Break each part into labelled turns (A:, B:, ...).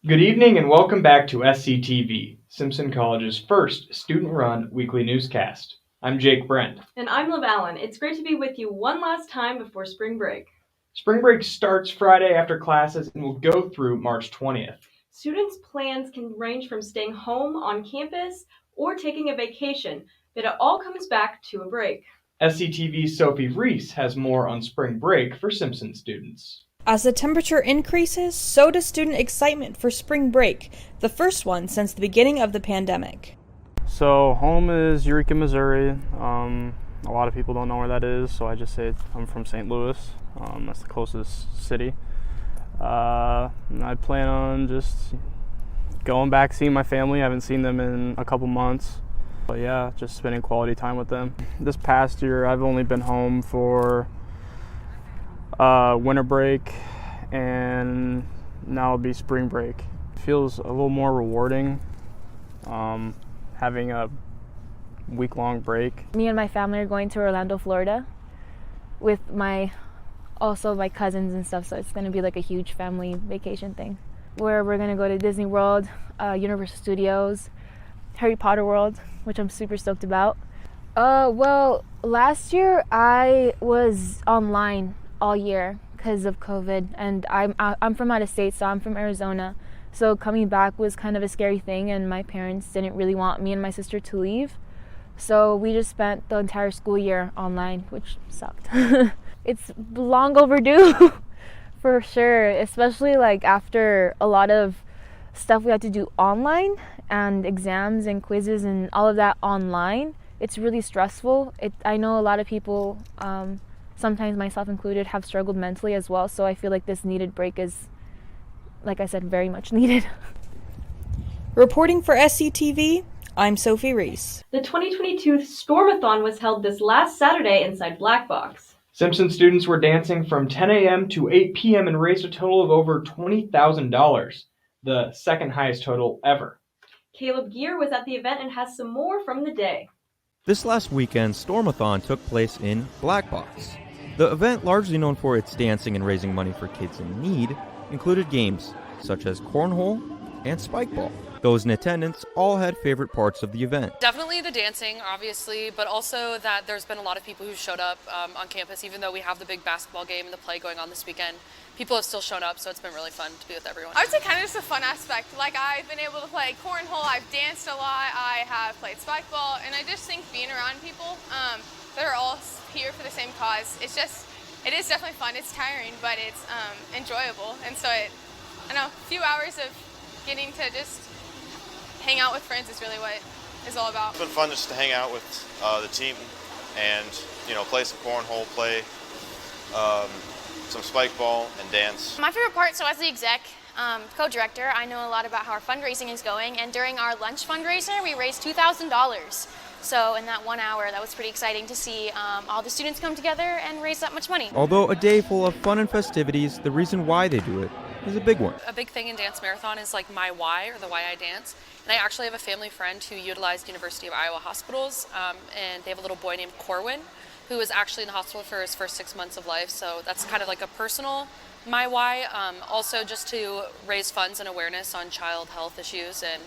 A: Good evening and welcome back to Sctv, Simpson College's first student-run weekly newscast. I'm Jake Brent.
B: And I'm Liv Allen. It's great to be with you one last time before spring break.
A: Spring break starts Friday after classes and will go through March 20th.
B: Students' plans can range from staying home on campus or taking a vacation, but it all comes back to a break.
A: Sctv's Sophie Reese has more on spring break for Simpson students.
C: As the temperature increases, so does student excitement for spring break, the first one since the beginning of the pandemic.
D: So home is Eureka, Missouri. A lot of people don't know where that is, so I just say I'm from St. Louis. That's the closest city. And I plan on just going back, seeing my family. I haven't seen them in a couple months. But yeah, just spending quality time with them. This past year, I've only been home for winter break, and now it'll be spring break. It feels a little more rewarding having a week-long break.
E: Me and my family are going to Orlando, Florida with my cousins and stuff, so it's going to be like a huge family vacation thing where we're going to go to Disney World, Universal Studios, Harry Potter World, which I'm super stoked about. Well, last year I was online all year because of COVID, and I'm from out of state, so I'm from Arizona. So coming back was kind of a scary thing, and my parents didn't really want me and my sister to leave. So we just spent the entire school year online, which sucked. It's long overdue for sure, especially like after a lot of stuff we had to do online and exams and quizzes and all of that online. It's really stressful. I know a lot of people, sometimes myself included, have struggled mentally as well, so I feel like this needed break is, like I said, very much needed.
C: Reporting for Sctv, I'm Sophie Reese.
B: The 2022 Stormathon was held this last Saturday inside Black Box.
A: Simpson students were dancing from 10 a.m. to 8 p.m. and raised a total of over $20,000, the second highest total ever.
B: Caleb Gear was at the event and has some more from the day.
F: This last weekend, Stormathon took place in Black Box. The event, largely known for its dancing and raising money for kids in need, included games such as cornhole and spikeball. Those in attendance all had favorite parts of the event.
G: Definitely the dancing, obviously, but also that there's been a lot of people who showed up on campus, even though we have the big basketball game and the play going on this weekend. People have still shown up, so it's been really fun to be with everyone.
H: I would say kind of just a fun aspect. Like, I've been able to play cornhole, I've danced a lot, I have played spikeball, and I just think being around people that are all here for the same cause, it is definitely fun. It's tiring, but it's enjoyable. And so a few hours of getting to just hang out with friends is really what it's all about.
I: It's been fun just to hang out with the team and, play some cornhole, play some spike ball and dance.
J: My favorite part, so as the exec co-director, I know a lot about how our fundraising is going, and during our lunch fundraiser, we raised $2,000. So in that 1 hour, that was pretty exciting to see all the students come together and raise that much money.
F: Although a day full of fun and festivities, the reason why they do it is a big one.
G: A big thing in Dance Marathon is like my why, or the why I dance. And I actually have a family friend who utilized University of Iowa hospitals, and they have a little boy named Corwin, who was actually in the hospital for his first 6 months of life. So that's kind of like a personal my why. Also just to raise funds and awareness on child health issues, and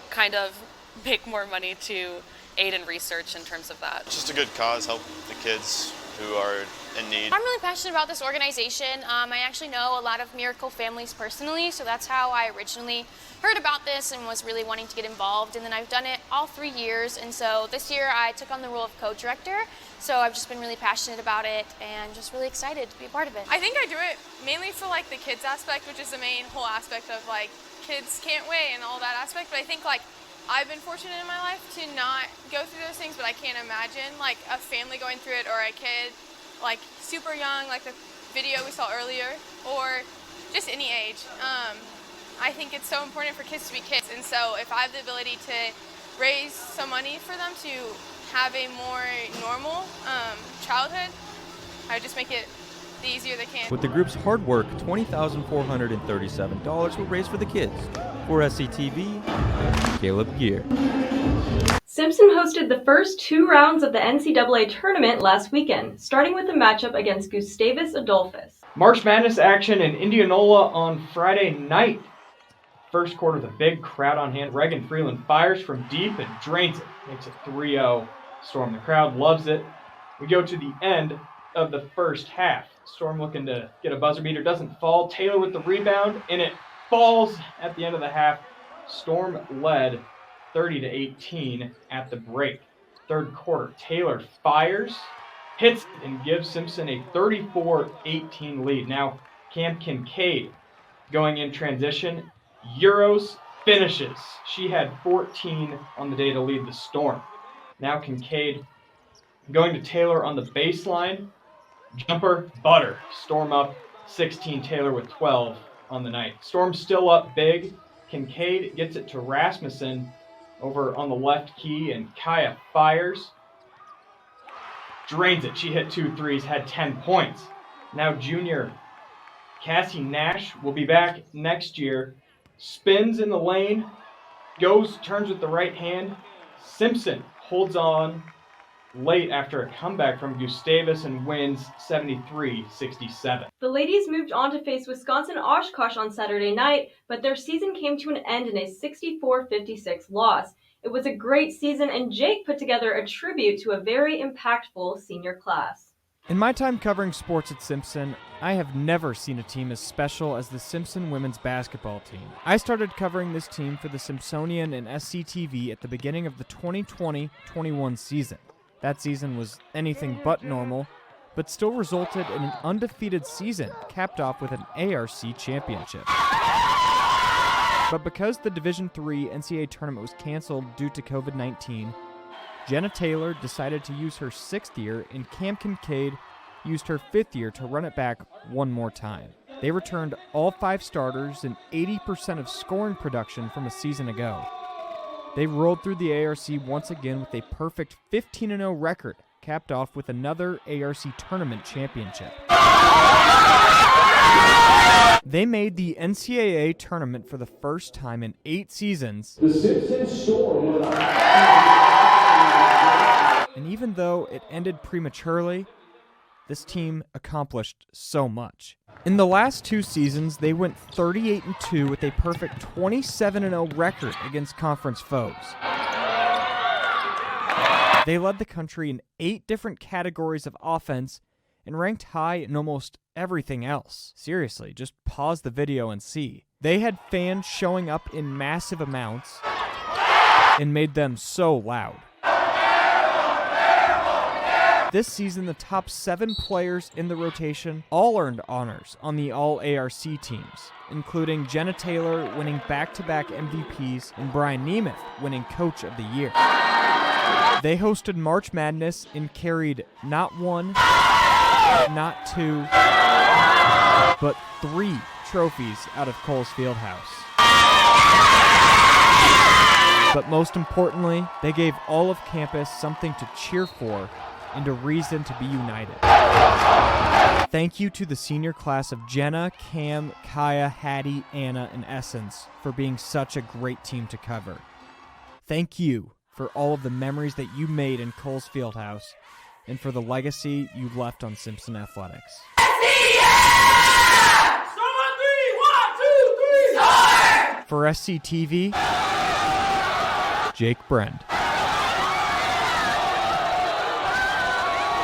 G: kind of make more money to aid in research in terms of that.
I: It's just a good cause, help the kids who are in need.
J: I'm really passionate about this organization. I actually know a lot of miracle families personally, so that's how I originally heard about this and was really wanting to get involved. And then I've done it all 3 years, and so this year I took on the role of co-director. So I've just been really passionate about it and just really excited to be a part of it.
H: I think I do it mainly for like the kids aspect, which is the main whole aspect of like kids can't wait and all that aspect. But I think like I've been fortunate in my life to not go through those things, but I can't imagine like a family going through it, or a kid like super young, like the video we saw earlier, or just any age. I think it's so important for kids to be kids, and so if I have the ability to raise some money for them to have a more normal childhood, I would just make it the easier they can.
F: With the group's hard work, $20,437 were raised for the kids. For Sctv, Caleb Gear.
B: Simpson hosted the first 2 rounds of the NCAA tournament last weekend, starting with a matchup against Gustavus Adolphus.
A: March Madness action in Indianola on Friday night. First quarter with a big crowd on hand. Reagan Freeland fires from deep and drains it. Makes it 3-0. Storm, the crowd loves it. We go to the end of the first half. Storm looking to get a buzzer beater. Doesn't fall. Taylor with the rebound, and it falls at the end of the half. Storm led 30-18 at the break. Third quarter, Taylor fires, hits, and gives Simpson a 34-18 lead. Now, Cam Kincaid going in transition. Euros finishes. She had 14 on the day to lead the Storm. Now Kincaid going to Taylor on the baseline. Jumper, butter. Storm up 16. Taylor with 12 on the night. Storm still up big. Kincaid gets it to Rasmussen over on the left key, and Kaya fires. Drains it. She hit 2 threes, had 10 points. Now junior Cassie Nash will be back next year. Spins in the lane, turns with the right hand. Simpson holds on late after a comeback from Gustavus and wins 73-67.
B: The ladies moved on to face Wisconsin Oshkosh on Saturday night, but their season came to an end in a 64-56 loss. It was a great season, and Jake put together a tribute to a very impactful senior class.
K: In my time covering sports at Simpson, I have never seen a team as special as the Simpson women's basketball team. I started covering this team for the Simpsonian and Sctv at the beginning of the 2020-21 season. That season was anything but normal, but still resulted in an undefeated season, capped off with an ARC championship. But because the Division III NCAA tournament was canceled due to COVID-19, Jenna Taylor decided to use her 6th year, and Cam Kincaid used her 5th year to run it back one more time. They returned all 5 starters and 80% of scoring production from a season ago. They rolled through the ARC once again with a perfect 15-0 record, capped off with another ARC tournament championship. They made the NCAA tournament for the first time in 8 seasons. The Simpson Storm. And even though it ended prematurely, this team accomplished so much. In the last 2 seasons, they went 38-2 with a perfect 27-0 record against conference foes. They led the country in 8 different categories of offense and ranked high in almost everything else. Seriously, just pause the video and see. They had fans showing up in massive amounts and made them so loud. This season, the top 7 players in the rotation all earned honors on the All-ARC teams, including Jenna Taylor winning back-to-back MVPs and Brian Nemeth winning Coach of the Year. They hosted March Madness and carried not 1, not 2, but 3 trophies out of Coles Fieldhouse. But most importantly, they gave all of campus something to cheer for and a reason to be united. Thank you to the senior class of Jenna, Cam, Kaya, Hattie, Anna, and Essence for being such a great team to cover. Thank you for all of the memories that you made in Coles Fieldhouse and for the legacy you left on Simpson Athletics. For SCTV, Jake Brend.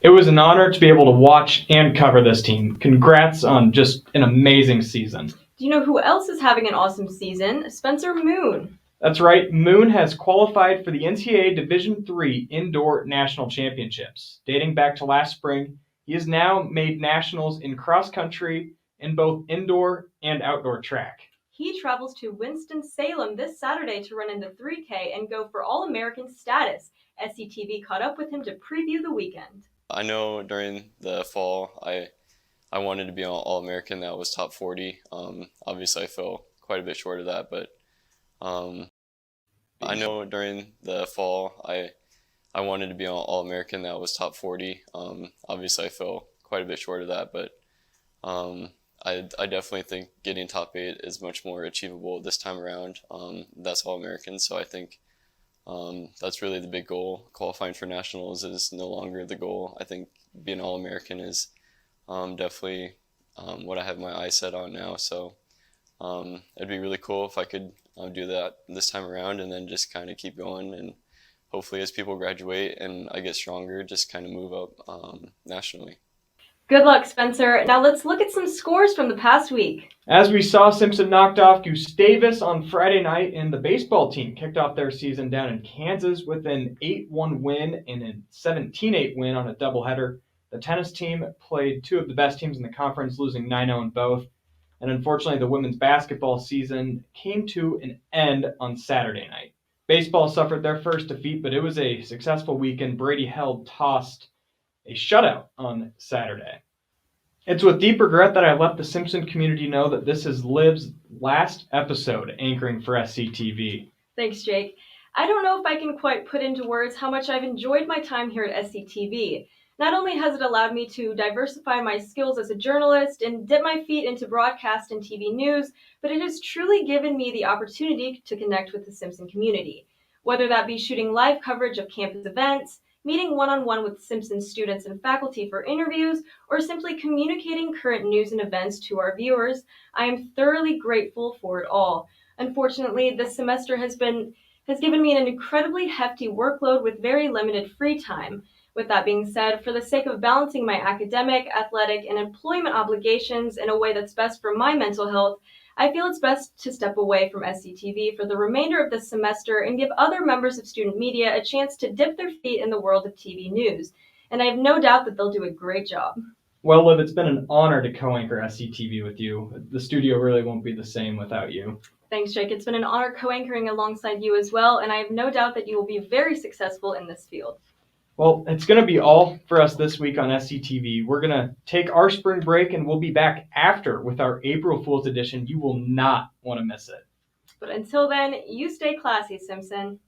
A: It was an honor to be able to watch and cover this team. Congrats on just an amazing season.
B: Do you know who else is having an awesome season? Spencer Moon.
A: That's right. Moon has qualified for the NCAA Division III Indoor National Championships. Dating back to last spring, he has now made nationals in cross country in both indoor and outdoor track.
B: He travels to Winston-Salem this Saturday to run in the 3K and go for All-American status. SCTV caught up with him to preview the weekend.
L: I know during the fall I wanted to be an All-American. That was top 40. Obviously I fell quite a bit short of that, but I know during the fall I wanted to be an All-American. That was top 40. Obviously I fell quite a bit short of that, but I definitely think getting top 8 is much more achievable this time around. That's All-American, so I think that's really the big goal. Qualifying for nationals is no longer the goal. I think being All-American is definitely what I have my eyes set on now. So It'd be really cool if I could do that this time around, and then just kind of keep going, and hopefully as people graduate and I get stronger, just kind of move up nationally.
B: Good luck, Spencer. Now let's look at some scores from the past week.
A: As we saw, Simpson knocked off Gustavus on Friday night, and the baseball team kicked off their season down in Kansas with an 8-1 win and a 17-8 win on a doubleheader. The tennis team played two of the best teams in the conference, losing 9-0 in both. And unfortunately, the women's basketball season came to an end on Saturday night. Baseball suffered their first defeat, but it was a successful weekend. Brady Held tossed a shutout on Saturday. It's with deep regret that I let the Simpson community know that this is Liv's last episode anchoring for SCTV.
B: Thanks, Jake. I don't know if I can quite put into words how much I've enjoyed my time here at SCTV. Not only has it allowed me to diversify my skills as a journalist and dip my feet into broadcast and TV news, but it has truly given me the opportunity to connect with the Simpson community. Whether that be shooting live coverage of campus events, meeting one-on-one with Simpson students and faculty for interviews, or simply communicating current news and events to our viewers, I am thoroughly grateful for it all. Unfortunately, this semester has given me an incredibly hefty workload with very limited free time. With that being said, for the sake of balancing my academic, athletic, and employment obligations in a way that's best for my mental health, I feel it's best to step away from SCTV for the remainder of the semester and give other members of student media a chance to dip their feet in the world of TV news. And I have no doubt that they'll do a great job.
A: Well, Liv, it's been an honor to co-anchor SCTV with you. The studio really won't be the same without you.
B: Thanks, Jake. It's been an honor co-anchoring alongside you as well, and I have no doubt that you will be very successful in this field.
A: Well, it's going to be all for us this week on SCTV. We're going to take our spring break, and we'll be back after with our April Fool's edition. You will not want to miss it.
B: But until then, you stay classy, Simpson.